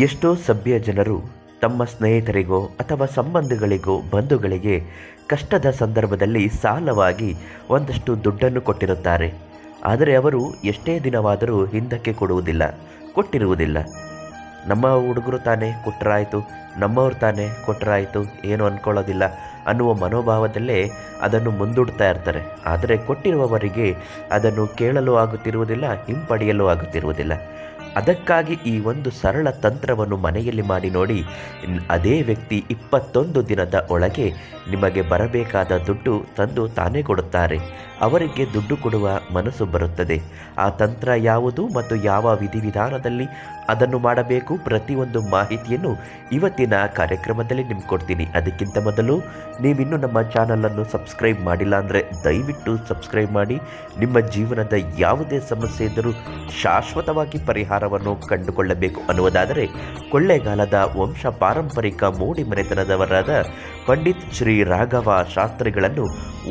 ಎಷ್ಟೋ ಸಭ್ಯ ಜನರು ತಮ್ಮ ಸ್ನೇಹಿತರಿಗೋ ಅಥವಾ ಸಂಬಂಧಿಗಳಿಗೋ ಬಂಧುಗಳಿಗೆ ಕಷ್ಟದ ಸಂದರ್ಭದಲ್ಲಿ ಸಾಲವಾಗಿ ಒಂದಷ್ಟು ದುಡ್ಡನ್ನು ಕೊಟ್ಟಿರುತ್ತಾರೆ. ಆದರೆ ಅವರು ಎಷ್ಟೇ ದಿನವಾದರೂ ಹಿಂದಕ್ಕೆ ಕೊಟ್ಟಿರುವುದಿಲ್ಲ. ನಮ್ಮ ಹುಡುಗರು ತಾನೇ ಕೊಟ್ಟರಾಯಿತು, ನಮ್ಮವ್ರು ತಾನೇ ಕೊಟ್ಟರಾಯಿತು, ಏನು ಅಂದ್ಕೊಳ್ಳೋದಿಲ್ಲ ಅನ್ನುವ ಮನೋಭಾವದಲ್ಲೇ ಅದನ್ನು ಮುಂದೂಡ್ತಾ ಇರ್ತಾರೆ. ಆದರೆ ಕೊಟ್ಟಿರುವವರಿಗೆ ಅದನ್ನು ಕೇಳಲು ಆಗುತ್ತಿರುವುದಿಲ್ಲ, ಹಿಂಪಡೆಯಲು ಆಗುತ್ತಿರುವುದಿಲ್ಲ. ಅದಕ್ಕಾಗಿ ಈ ಒಂದು ಸರಳ ತಂತ್ರವನ್ನು ಮನೆಯಲ್ಲಿ ಮಾಡಿ ನೋಡಿ. ಅದೇ ವ್ಯಕ್ತಿ 21 ದಿನದ ಒಳಗೆ ನಿಮಗೆ ಬರಬೇಕಾದ ದುಡ್ಡು ತಂದು ತಾನೇ ಕೊಡುತ್ತಾರೆ. ಅವರಿಗೆ ದುಡ್ಡು ಕೊಡುವ ಮನಸ್ಸು ಬರುತ್ತದೆ. ಆ ತಂತ್ರ ಯಾವುದು ಮತ್ತು ಯಾವ ವಿಧಿವಿಧಾನದಲ್ಲಿ ಅದನ್ನು ಮಾಡಬೇಕು, ಪ್ರತಿಯೊಂದು ಮಾಹಿತಿಯನ್ನು ಇವತ್ತಿನ ಕಾರ್ಯಕ್ರಮದಲ್ಲಿ ನಿಮ್ಗೆ ಕೊಡ್ತೀನಿ. ಅದಕ್ಕಿಂತ ಮೊದಲು ನೀವಿನ್ನೂ ನಮ್ಮ ಚಾನಲನ್ನು ಸಬ್ಸ್ಕ್ರೈಬ್ ಮಾಡಿಲ್ಲ ಅಂದರೆ ದಯವಿಟ್ಟು ಸಬ್ಸ್ಕ್ರೈಬ್ ಮಾಡಿ. ನಿಮ್ಮ ಜೀವನದ ಯಾವುದೇ ಸಮಸ್ಯೆ ಇದ್ದರೂ ಶಾಶ್ವತವಾಗಿ ಪರಿಹಾರವನ್ನು ಕಂಡುಕೊಳ್ಳಬೇಕು ಅನ್ನುವುದಾದರೆ ಕೊಳ್ಳೇಗಾಲದ ವಂಶ ಪಾರಂಪರಿಕ ಮೂಡಿ ಮನೆತನದವರಾದ ಪಂಡಿತ್ ಶ್ರೀ ರಾಘವ ಶಾಸ್ತ್ರಿಗಳನ್ನು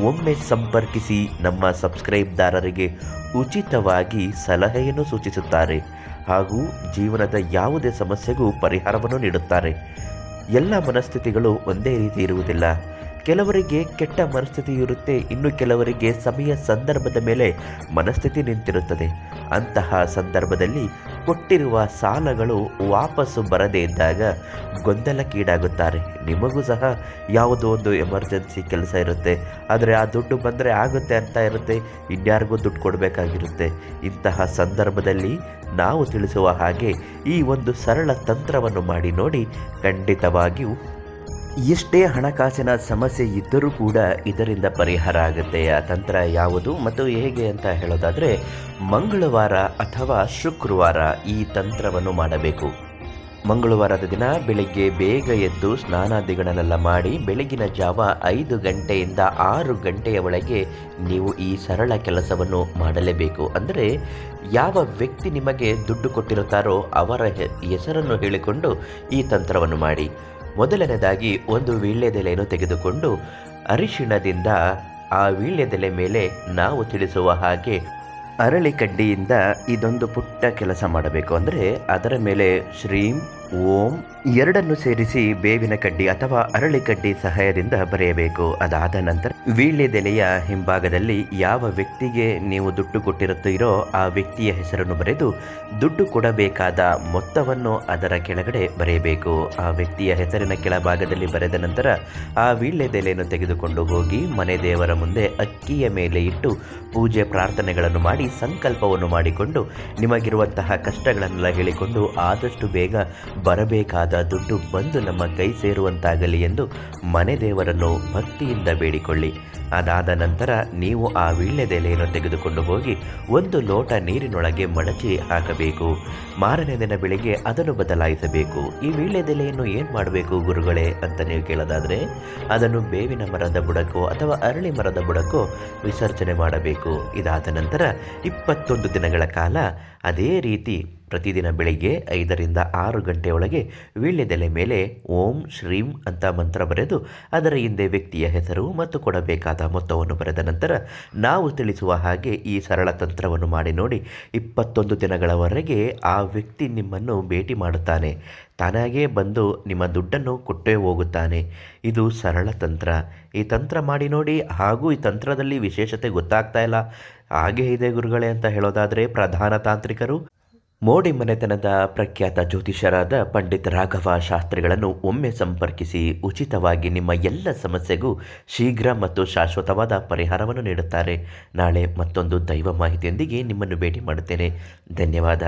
ಒಮ್ಮೆ ಸಂಪರ್ಕಿಸಿ. ನಮ್ಮ ಸಬ್ಸ್ಕ್ರೈಬ್ದಾರರಿಗೆ ಉಚಿತವಾಗಿ ಸಲಹೆಯನ್ನು ಸೂಚಿಸುತ್ತಾರೆ ಹಾಗೂ ಜೀವನದ ಯಾವುದೇ ಸಮಸ್ಯೆಗೂ ಪರಿಹಾರವನ್ನು ನೀಡುತ್ತಾರೆ. ಎಲ್ಲ ಮನಸ್ಥಿತಿಗಳು ಒಂದೇ ರೀತಿ ಇರುವುದಿಲ್ಲ. ಕೆಲವರಿಗೆ ಕೆಟ್ಟ ಮನಸ್ಥಿತಿ ಇರುತ್ತೆ, ಇನ್ನು ಕೆಲವರಿಗೆ ಸಮಯ ಸಂದರ್ಭದ ಮೇಲೆ ಮನಸ್ಥಿತಿ ನಿಂತಿರುತ್ತದೆ. ಅಂತಹ ಸಂದರ್ಭದಲ್ಲಿ ಕೊಟ್ಟಿರುವ ಸಾಲಗಳು ವಾಪಸ್ಸು ಬರದೇ ಇದ್ದಾಗ ಗೊಂದಲಕ್ಕೀಡಾಗುತ್ತಾರೆ. ನಿಮಗೂ ಸಹ ಯಾವುದೋ ಒಂದು ಎಮರ್ಜೆನ್ಸಿ ಕೆಲಸ ಇರುತ್ತೆ, ಆದರೆ ಆ ದುಡ್ಡು ಬಂದರೆ ಆಗುತ್ತೆ ಅಂತ ಇರುತ್ತೆ, ಇನ್ಯಾರಿಗೂ ದುಡ್ಡು ಕೊಡಬೇಕಾಗಿರುತ್ತೆ. ಇಂತಹ ಸಂದರ್ಭದಲ್ಲಿ ನಾವು ತಿಳಿಸುವ ಹಾಗೆ ಈ ಒಂದು ಸರಳ ತಂತ್ರವನ್ನು ಮಾಡಿ ನೋಡಿ. ಖಂಡಿತವಾಗಿಯೂ ಎಷ್ಟೇ ಹಣಕಾಸಿನ ಸಮಸ್ಯೆ ಇದ್ದರೂ ಕೂಡ ಇದರಿಂದ ಪರಿಹಾರ ಆಗುತ್ತೆ. ಆ ತಂತ್ರ ಯಾವುದು ಮತ್ತು ಹೇಗೆ ಅಂತ ಹೇಳೋದಾದರೆ, ಮಂಗಳವಾರ ಅಥವಾ ಶುಕ್ರವಾರ ಈ ತಂತ್ರವನ್ನು ಮಾಡಬೇಕು. ಮಂಗಳವಾರದ ದಿನ ಬೆಳಿಗ್ಗೆ ಬೇಗ ಎದ್ದು ಸ್ನಾನಾದಿಗಳನ್ನೆಲ್ಲ ಮಾಡಿ ಬೆಳಗಿನ ಜಾವ 5 ಗಂಟೆಯಿಂದ 6 ಗಂಟೆಯ ಒಳಗೆ ನೀವು ಈ ಸರಳ ಕೆಲಸವನ್ನು ಮಾಡಲೇಬೇಕು. ಅಂದರೆ ಯಾವ ವ್ಯಕ್ತಿ ನಿಮಗೆ ದುಡ್ಡು ಕೊಟ್ಟಿರುತ್ತಾರೋ ಅವರ ಹೆಸರನ್ನು ಹೇಳಿಕೊಂಡು ಈ ತಂತ್ರವನ್ನು ಮಾಡಿ. ಮೊದಲನೇದಾಗಿ ಒಂದು ವೀಳ್ಯದೆಲೆಯನ್ನು ತೆಗೆದುಕೊಂಡು ಅರಿಶಿಣದಿಂದ ಆ ವೀಳ್ಯದೆಲೆ ಮೇಲೆ ನಾವು ತಿಳಿಸುವ ಹಾಗೆ ಅರಳಿ ಕಡ್ಡಿಯಿಂದ ಇದೊಂದು ಪುಟ್ಟ ಕೆಲಸ ಮಾಡಬೇಕು. ಅಂದರೆ ಅದರ ಮೇಲೆ ಶ್ರೀಂ ಓಂ ಎರಡನ್ನು ಸೇರಿಸಿ ಬೇವಿನ ಕಡ್ಡಿ ಅಥವಾ ಅರಳಿ ಕಡ್ಡಿ ಸಹಾಯದಿಂದ ಬರೆಯಬೇಕು. ಅದಾದ ನಂತರ ವೀಳ್ಯದೆಲೆಯ ಹಿಂಭಾಗದಲ್ಲಿ ಯಾವ ವ್ಯಕ್ತಿಗೆ ನೀವು ದುಡ್ಡು ಕೊಟ್ಟಿರುತ್ತೀರೋ ಆ ವ್ಯಕ್ತಿಯ ಹೆಸರನ್ನು ಬರೆದು ದುಡ್ಡು ಕೊಡಬೇಕಾದ ಮೊತ್ತವನ್ನು ಅದರ ಕೆಳಗಡೆ ಬರೆಯಬೇಕು. ಆ ವ್ಯಕ್ತಿಯ ಹೆಸರಿನ ಕೆಳಭಾಗದಲ್ಲಿ ಬರೆದ ನಂತರ ಆ ವೀಳ್ಯದೆಲೆಯನ್ನು ತೆಗೆದುಕೊಂಡು ಹೋಗಿ ಮನೆ ದೇವರ ಮುಂದೆ ಅಕ್ಕಿಯ ಮೇಲೆ ಇಟ್ಟು ಪೂಜೆ ಪ್ರಾರ್ಥನೆಗಳನ್ನು ಮಾಡಿ ಸಂಕಲ್ಪವನ್ನು ಮಾಡಿಕೊಂಡು ನಿಮಗಿರುವಂತಹ ಕಷ್ಟಗಳನ್ನೆಲ್ಲ ಹೇಳಿಕೊಂಡು ಆದಷ್ಟು ಬೇಗ ಬರಬೇಕಾದ ದುಡ್ಡು ಬಂದು ನಮ್ಮ ಕೈ ಸೇರುವಂತಾಗಲಿ ಎಂದು ಮನೆ ದೇವರನ್ನು ಭಕ್ತಿಯಿಂದ ಬೇಡಿಕೊಳ್ಳಿ. ಅದಾದ ನಂತರ ನೀವು ಆ ವೀಳ್ಯದೆಲೆಯನ್ನು ತೆಗೆದುಕೊಂಡು ಹೋಗಿ 1 ಲೋಟ ನೀರಿನೊಳಗೆ ಮಡಚಿ ಹಾಕಬೇಕು. ಮಾರನೇ ದಿನ ಬೆಳಿಗ್ಗೆ ಅದನ್ನು ಬದಲಾಯಿಸಬೇಕು. ಈ ವೀಳ್ಯದೆಲೆಯನ್ನು ಏನು ಮಾಡಬೇಕು ಗುರುಗಳೇ ಅಂತ ನೀವು ಕೇಳೋದಾದರೆ, ಅದನ್ನು ಬೇವಿನ ಮರದ ಬುಡಕೋ ಅಥವಾ ಅರಳಿ ಮರದ ಬುಡಕೋ ವಿಸರ್ಜನೆ ಮಾಡಬೇಕು. ಇದಾದ ನಂತರ 21 ದಿನಗಳ ಕಾಲ ಅದೇ ರೀತಿ ಪ್ರತಿದಿನ ಬೆಳಿಗ್ಗೆ 5ರಿಂದ 6 ಗಂಟೆಯೊಳಗೆ ವೀಳ್ಯದೆಲೆ ಮೇಲೆ ಓಂ ಶ್ರೀಂ ಅಂತ ಮಂತ್ರ ಬರೆದು ಅದರ ಹಿಂದೆ ವ್ಯಕ್ತಿಯ ಹೆಸರು ಮತ್ತು ಕೊಡಬೇಕಾದ ಮೊತ್ತವನ್ನು ಬರೆದ ನಂತರ ನಾವು ತಿಳಿಸುವ ಹಾಗೆ ಈ ಸರಳ ತಂತ್ರವನ್ನು ಮಾಡಿ ನೋಡಿ. 21 ದಿನಗಳವರೆಗೆ ಆ ವ್ಯಕ್ತಿ ನಿಮ್ಮನ್ನು ಭೇಟಿ ಮಾಡುತ್ತಾನೆ. ತಾನಾಗೇ ಬಂದು ನಿಮ್ಮ ದುಡ್ಡನ್ನು ಕೊಟ್ಟೇ ಹೋಗುತ್ತಾನೆ. ಇದು ಸರಳ ತಂತ್ರ. ಈ ತಂತ್ರ ಮಾಡಿ ನೋಡಿ. ಹಾಗೂ ಈ ತಂತ್ರದಲ್ಲಿ ವಿಶೇಷತೆ ಗೊತ್ತಾಗ್ತಾ ಇಲ್ಲ, ಹಾಗೆ ಇದೆ ಗುರುಗಳೇ ಅಂತ ಹೇಳೋದಾದರೆ, ಪ್ರಧಾನ ತಾಂತ್ರಿಕರು ಮೋಡಿ ಮನೆತನದ ಪ್ರಖ್ಯಾತ ಜ್ಯೋತಿಷರಾದ ಪಂಡಿತ್ ರಾಘವ ಶಾಸ್ತ್ರಿಗಳನ್ನು ಒಮ್ಮೆ ಸಂಪರ್ಕಿಸಿ ಉಚಿತವಾಗಿ ನಿಮ್ಮ ಎಲ್ಲ ಸಮಸ್ಯೆಗೂ ಶೀಘ್ರ ಮತ್ತು ಶಾಶ್ವತವಾದ ಪರಿಹಾರವನ್ನು ನೀಡುತ್ತಾರೆ. ನಾಳೆ ಮತ್ತೊಂದು ದೈವ ಮಾಹಿತಿಯೊಂದಿಗೆ ನಿಮ್ಮನ್ನು ಭೇಟಿ ಮಾಡುತ್ತೇನೆ. ಧನ್ಯವಾದ.